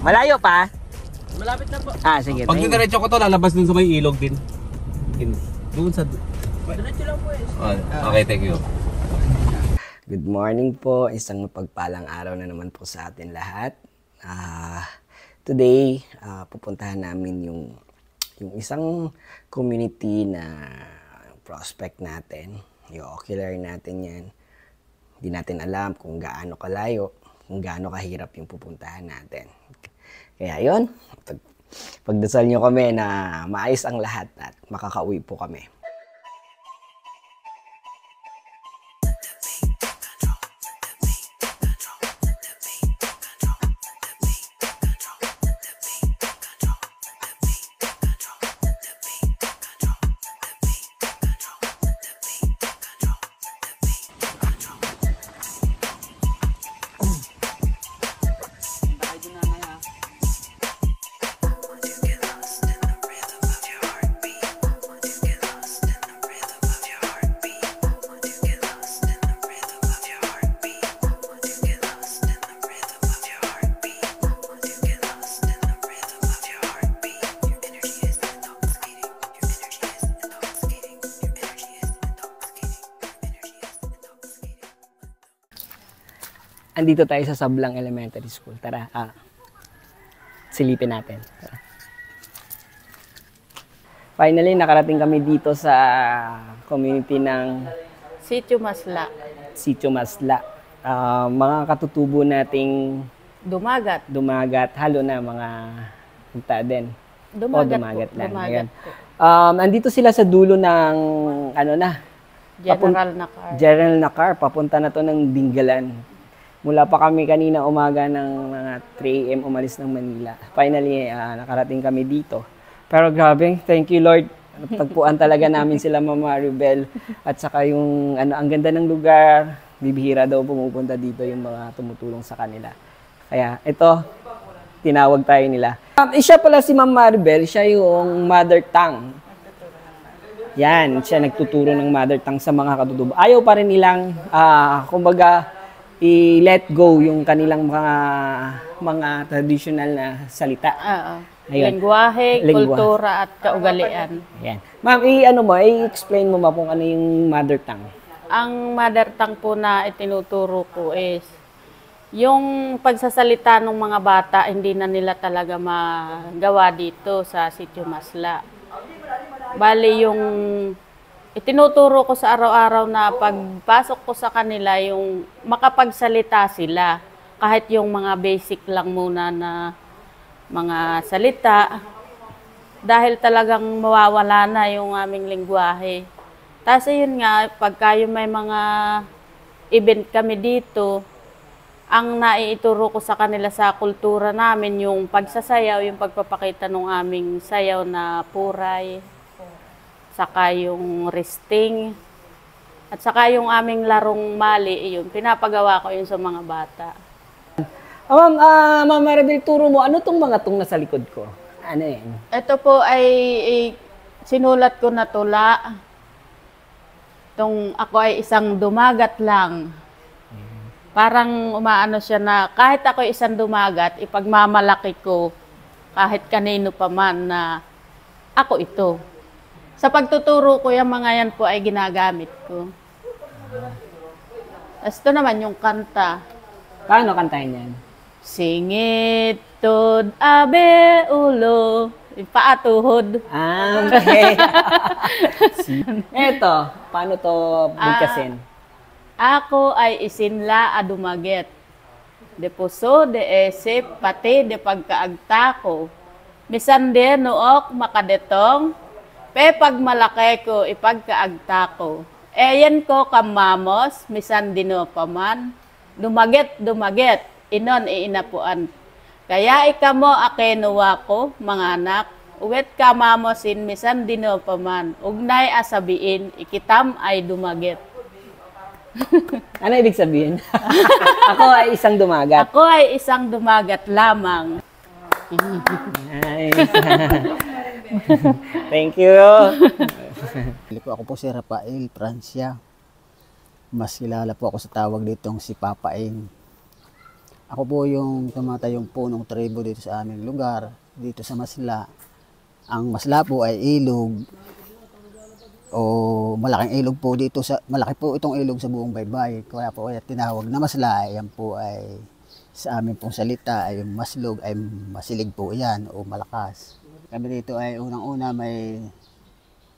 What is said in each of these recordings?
Malayo pa? Malapit na po. Sige. Pag diretso ko to, lalabas dun sa may ilog din. Doon sa... Diretso lang po eh. Okay, thank you. Good morning po. Isang mapagpalang araw na naman po sa atin lahat. Today, pupuntahan namin yung isang community na prospect natin. Yung ocular natin yan. Hindi natin alam kung gaano kalayo, kung gaano kahirap yung pupuntahan natin. Kaya yun, pagdasal nyo kami na maayos ang lahat at makakauwi po kami. Andito tayo sa Sablang Elementary School. Tara, silipin natin. Tara. Finally, nakarating kami dito sa community ng Sitio Masla. Sitio Masla. Mga katutubo nating dumagat, halo na mga punta din. Dumagat lang. Dumagat andito sila sa dulo ng General Nakar. Papunta na to ng Dingalan. Mula pa kami kanina umaga ng mga 3 AM umalis ng Manila. Finally, nakarating kami dito. Pero grabe, thank you Lord. Tagpuan talaga namin sila Mama Maribel. At saka yung ang ganda ng lugar. Bibihira daw pumupunta dito yung mga tumutulong sa kanila. Kaya ito, tinawag tayo nila. Siya pala si Mama Maribel, siya yung mother tongue. Yan, siya nagtuturo ng mother tongue sa mga katutubo. Ayaw pa rin nilang, kumbaga, i-let go yung kanilang mga traditional na salita. Lengguwahe, kultura at kaugalian. Ayan. Ma'am, i-explain mo kung ano yung mother tongue. Ang mother tongue po na itinuturo ko is yung pagsasalita ng mga bata, hindi na nila talaga magawa dito sa Sitio Masla. Bali yung itinuturo ko sa araw-araw na pagpasok ko sa kanila, yung makapagsalita sila. Kahit yung mga basic lang muna na mga salita. Dahil talagang mawawala na yung aming lengguwahe. Tapos yun nga, pagka yung may mga event kami dito, ang naiituro ko sa kanila sa kultura namin, yung pagsasayaw, yung pagpapakita ng aming sayaw na puray. Saka yung resting, at saka yung aming larong mali, yun, pinapagawa ko yun sa mga bata. Ma'am Maribel, turo mo, ano tong mga tong nasa likod ko? Ano yan? Ito po ay sinulat ko na tula. Ako ay isang dumagat lang. Parang umaano siya na kahit ako isang dumagat, ipagmamalaki ko kahit kanino pa man na ako ito. Sa pagtuturo ko, yung mga yan po ay ginagamit ko. Ito naman yung kanta. Paano kantahin yan? Singit, tod, abe, ulo, paatuhod. Okay. Eto, paano to bigkasin? Ako ay isinla a dumaget. De puso, de esip, pati de pagkaagta ko. Misan de nook makadetong, pe pag malaki ko, ipagkaagta ko. Eyan ko kamamos, misan dino paman. Dumaget, inon iinapuan. Kaya ikamo akenuwa ko, mga anak. Uwet kamamosin, misan dino paman. Ugnay asabiin, ikitam ay dumaget. Ano ibig sabihin? Ako ay isang dumagat. Ako ay isang dumagat lamang. Nice. Thank you. Ako po si Rafael Francia. Mas kilala po ako sa tawag ditong si Papa Eng. Ako po yung tumatayong punong tribo dito sa aming lugar, dito sa Masla. Ang Masla po ay ilog o malaking ilog po dito malaki po itong ilog sa buong baybay. Kaya po ay tinawag na Masla. Yan po ay sa amin pong salita ay maslog ay masilig po yan o malakas. Kami dito ay unang-una may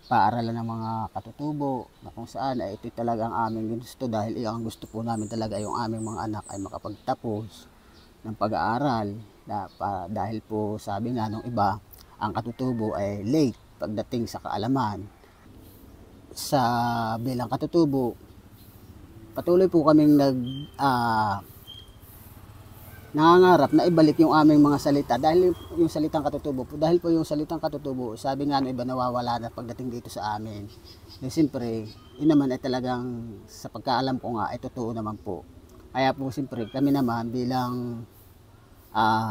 paaralan ng mga katutubo na kung saan ay ito talaga ang aming gusto dahil ang gusto po namin talaga yung aming mga anak ay makapagtapos ng pag-aaral dahil po sabi nga nung iba ang katutubo ay late pagdating sa kaalaman. Sa bilang katutubo patuloy po kaming nangangarap na ibalik yung aming mga salita dahil yung salitang katutubo po. Dahil po yung salitang katutubo, sabi nga ng iba nawawala na pagdating dito sa amin. Eh, siyempre, yun naman ay talagang sa pagkaalam ko nga ay totoo naman po. Kaya po siyempre kami naman bilang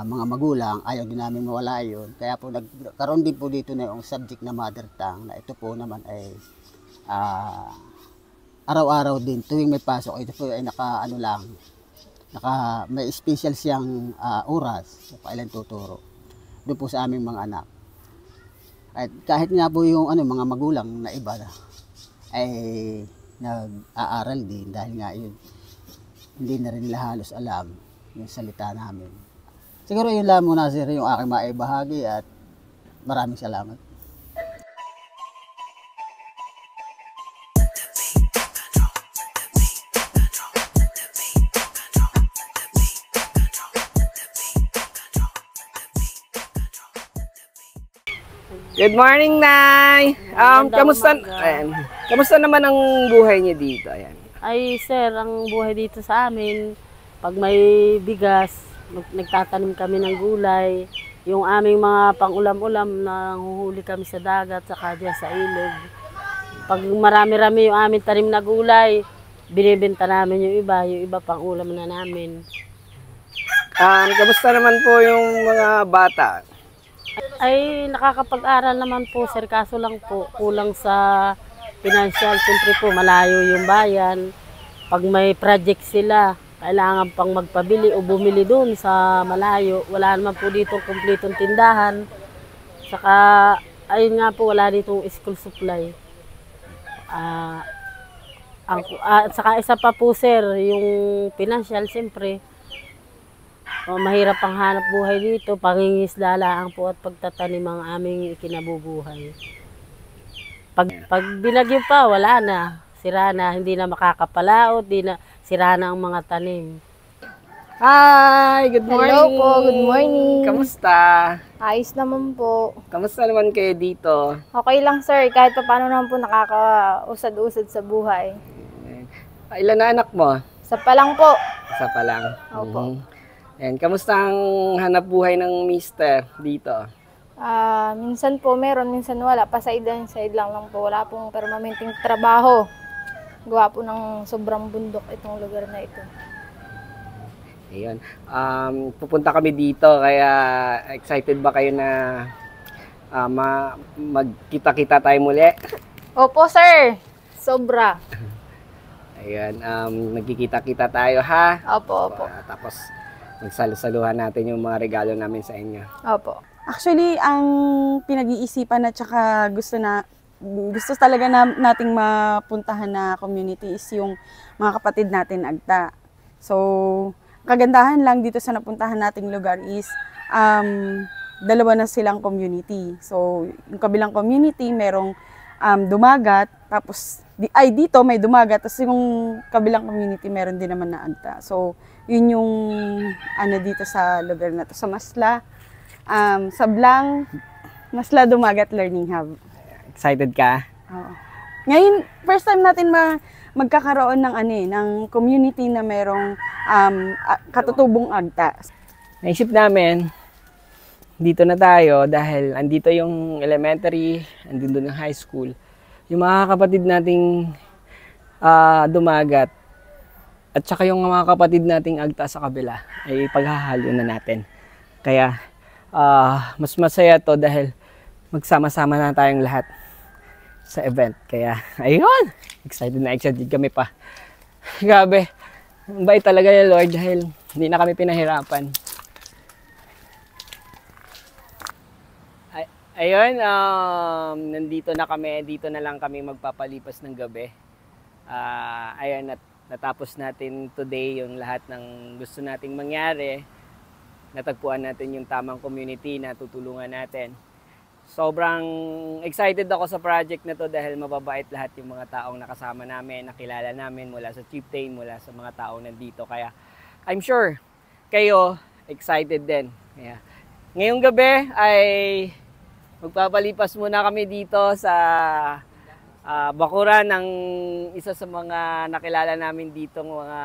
mga magulang, ayaw din namin mawala yun. Kaya po nagkaroon din po dito na yung subject na mother tongue na ito po naman ay araw-araw din tuwing may pasok. Ito po ay may special siyang oras kailan tuturo doon po sa aming mga anak. At kahit nga po yung mga magulang na iba ay nag-aaral din dahil nga yun hindi na rin nila halos alam yung salita namin. Siguro yun lang muna sir yung aking maibahagi at maraming salamat. Good morning, Nay! Kamusta, kamusta naman ang buhay niyo dito? Ayan. Ay sir, ang buhay dito sa amin, pag may bigas, nagtatanim kami ng gulay. Yung aming mga pang-ulam-ulam, nanguhuli kami sa dagat, saka dyan sa ilog. Pag marami-rami yung aming tanim na gulay, binibenta namin yung iba pang-ulam na namin. Kamusta naman po yung mga bata? Ay nakakapag-aral naman po sir, kaso lang po kulang sa financial. Siyempre po malayo yung bayan. Pag may project sila, kailangan pang magpabili o bumili doon sa malayo. Wala naman po dito kumpletong tindahan. Saka ayun nga po, wala dito school supply. Saka isa pa po sir, yung financial siyempre. Mahirap ang hanap buhay dito, pangingisda lang po at pagtatanim ang aming ikinabubuhay. Pag binagyo pa, wala na. Sira na, hindi na makakapalaot, sira na ang mga tanim. Hi! Good morning! Hello po, good morning. Kamusta? Ayos naman po. Kamusta naman kayo dito? Okay lang sir, kahit pa paano naman po nakakausad-usad sa buhay. Ilan na anak mo? Sa pa lang po. Isa pa lang. Opo. And kamusta ang hanap buhay ng mister dito? Minsan po meron, minsan wala. Pa-side lang po. Wala pong permanenteng trabaho. Gawa po ng sobrang bundok itong lugar na ito. Ayun. Pupunta kami dito, kaya excited ba kayo na magkita-kita tayo muli? Opo sir, sobra. Ayun, nagkikita-kita tayo ha? Opo. Tapos magsalusaluhan natin yung mga regalo namin sa inyo. Opo. Actually, ang pinag-iisipan at saka gusto talaga nating mapuntahan na community is yung mga kapatid natin Agta. So, kagandahan lang dito sa napuntahan nating lugar is dalawa na silang community. So, yung kabilang community merong dumagat, tapos dito may dumagat, tapos yung kabilang community meron din naman na Agta. So, yun yung dito sa lugar na to, sa Masla. Sablang Masla Dumagat Learning Hub. Excited ka? Oo. Ngayon, first time natin magkakaroon ng community na merong katutubong Agta. Naisip namin, dito na tayo dahil andito yung elementary, andito yung high school. Yung mga kapatid nating dumagat at saka yung mga kapatid nating Agta sa kabila ay paghahalo na natin. Kaya mas masaya to dahil magsama-sama na tayong lahat sa event. Kaya ayun, excited kami pa. Grabe, ang bait talaga ni Lord dahil Hindi na kami pinahirapan. Ayun, nandito na kami. Dito na lang kami magpapalipas ng gabi. Ayun, natapos natin today yung lahat ng gusto nating mangyari. Natagpuan natin yung tamang community na tutulungan natin. Sobrang excited ako sa project na to dahil mababait lahat yung mga taong nakasama namin, nakilala namin mula sa chieftain, mula sa mga taong nandito. Kaya I'm sure kayo excited din. Kaya, ngayong gabi ay magpapalipas muna kami dito sa bakuran ng isa sa mga nakilala namin dito mga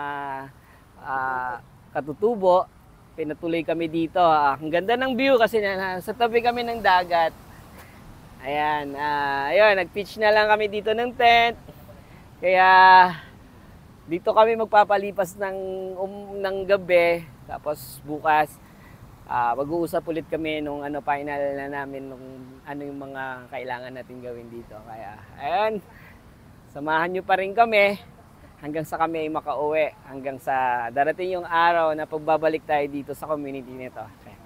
katutubo. Pinatuloy kami dito. Ang ganda ng view kasi sa tabi kami ng dagat. Ayan, ayun, nag-pitch na lang kami dito ng tent. Kaya dito kami magpapalipas ng gabi. Tapos bukas mag-uusap ulit kami nung final na namin nung ano yung mga kailangan natin gawin dito. Kaya ayun, samahan nyo pa rin kami hanggang sa kami ay makauwi, hanggang sa darating yung araw na pagbabalik tayo dito sa community nito. Okay.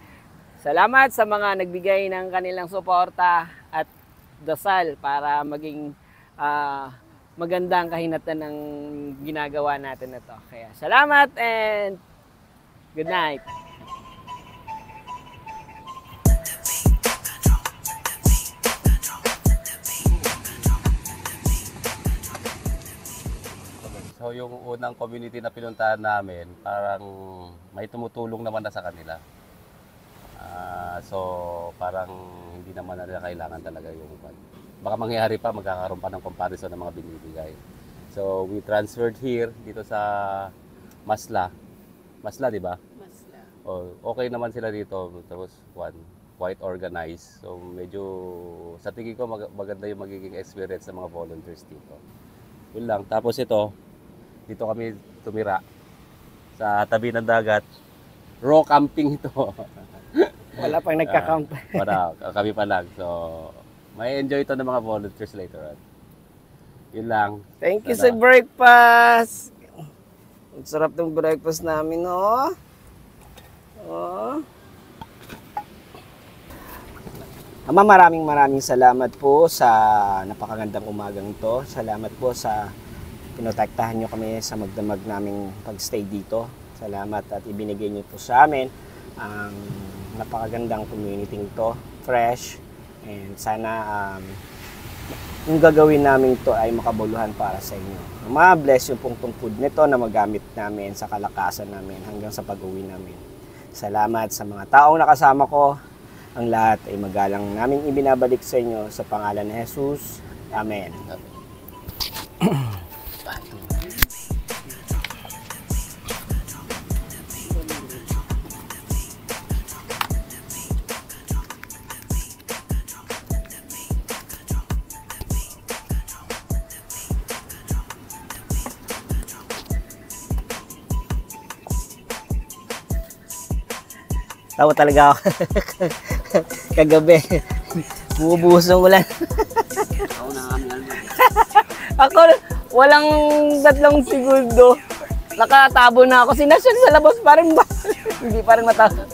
Salamat sa mga nagbigay ng kanilang suporta at dasal para maging magandang kahinatan ng ginagawa natin na to. Kaya salamat and good night. So yung unang community na pinuntahan namin, parang may tumutulong naman na sa kanila. So parang hindi naman na nila kailangan talaga yung baka mangyari pa, magkakaroon pa ng comparison ng mga binibigay. So we transferred here dito sa Masla. Masla, di ba? Masla. Okay naman sila dito. Tapos quite organized. So medyo sa tingin ko maganda yung magiging experience ng mga volunteers dito. Yun lang. Tapos dito kami tumira sa tabi ng dagat. Raw camping ito. Wala pang nagka-camp. Wala, kami pa lang. So, may enjoy ito ng mga volunteers later on. Yun lang. Thank you sa breakfast. Ang sarap ng breakfast namin, oh. Oh. Ama, maraming salamat po sa napakagandang umagang ito. Salamat po sa pinotektahan nyo kami sa magdamag naming pagstay dito. Salamat at ibinigay nyo po sa amin ang napakagandang community ito, fresh, and sana yung gagawin namin ito ay makabuluhan para sa inyo. Ma-bless yung pong tungkod nito na magamit namin sa kalakasan namin hanggang sa pag-uwi namin. Salamat sa mga taong nakasama ko. Ang lahat ay magalang namin ibinabalik sa inyo sa pangalan ni Jesus. Amen. Tawa talaga ako. Kagabi. Bumubuhos ng ulan. Ako, walang 3 segundo. Nakatabo na ako. Sinasyan sa labas pa rin ba? Hindi pa rin matapos.